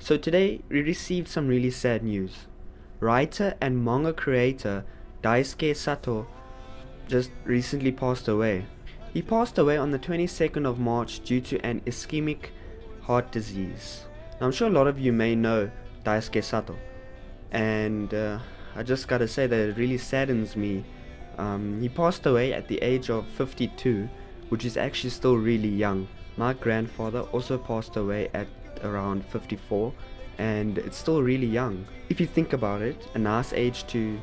So today we received some really sad news. Writer and manga creator Daisuke Satō just recently passed away. He passed away on the 22nd of March due to an ischemic heart disease. Now, I'm sure a lot of you may know Daisuke Satō, and I just gotta say that it really saddens me. He passed away at the age of 52, which is actually still really young. My grandfather also passed away at around 54, and it's still really young. If you think about it, a nice age to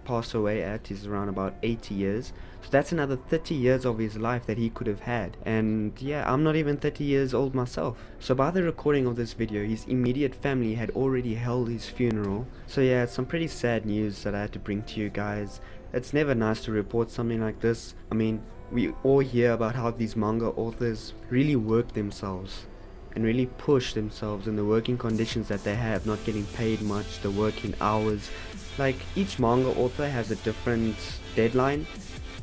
pass away at is around about 80 years. So that's another 30 years of his life that he could have had. And yeah, I'm not even 30 years old myself. So by the recording of this video, his immediate family had already held his funeral. So yeah, it's some pretty sad news that I had to bring to you guys. It's never nice to report something like this. I mean, we all hear about how these manga authors really work themselves and really push themselves in the working conditions that they have, not getting paid much, the working hours. Like, each manga author has a different deadline,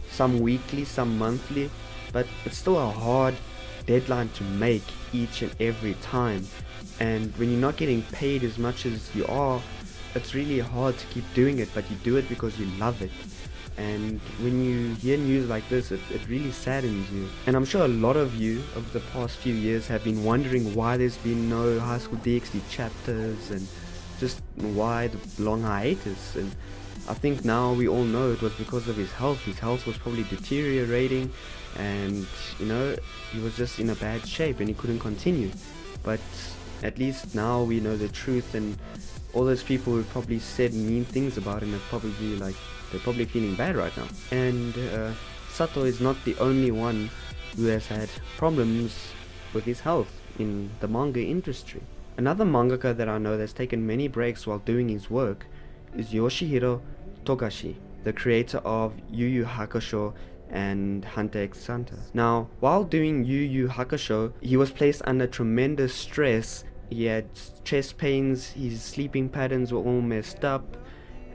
some weekly, some monthly, but it's still a hard deadline to make each and every time. And when you're not getting paid as much as you are, it's really hard to keep doing it, but you do it because you love it. And when you hear news like this, it really saddens you. And I'm sure a lot of you over the past few years have been wondering why there's been no High School DxD chapters and just why the long hiatus. And I think now we all know it was because of his health. His health was probably deteriorating, and you know, he was just in a bad shape and he couldn't continue. But at least now we know the truth, and all those people who probably said mean things about him are probably they're probably feeling bad right now. And Satō is not the only one who has had problems with his health in the manga industry. Another mangaka that I know that's taken many breaks while doing his work is Yoshihiro Togashi, the creator of Yu Yu Hakusho and Hunter x Hunter. Now, while doing Yu Yu Hakusho, he was placed under tremendous stress. He had chest pains, his sleeping patterns were all messed up,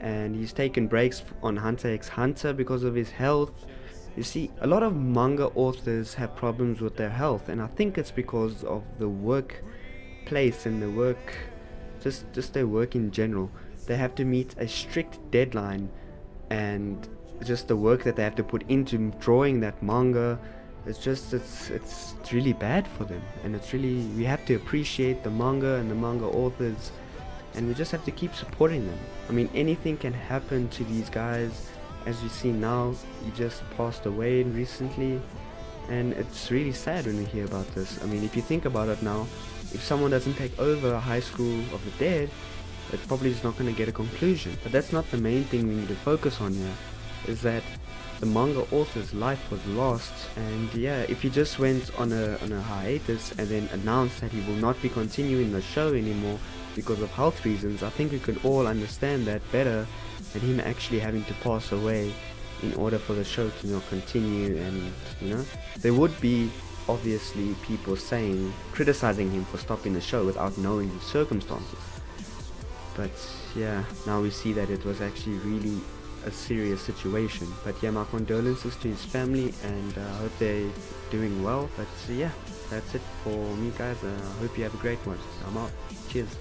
and he's taken breaks on Hunter x Hunter because of his health. You see, a lot of manga authors have problems with their health, and I think it's because of the workplace and the work, just their work in general. They have to meet a strict deadline, and just the work that they have to put into drawing that manga, it's really bad for them. And it's really, we have to appreciate the manga and the manga authors, and we just have to keep supporting them. I mean, anything can happen to these guys. As you see now, he just passed away recently, and it's really sad when we hear about this. I mean, if you think about it now, if someone doesn't take over Highschool of the Dead, it probably is not going to get a conclusion. But that's not the main thing we need to focus on here, is that the manga author's life was lost. And yeah, if he just went on a hiatus and then announced that he will not be continuing the show anymore because of health reasons, I think we could all understand that better than him actually having to pass away in order for the show to not continue. And you know, there would be obviously people criticizing him for stopping the show without knowing the circumstances. But yeah, now we see that it was actually really a serious situation. But yeah, my condolences to his family, and I hope they're doing well. But yeah, that's it for me, guys. I hope you have a great one. I'm out. Cheers.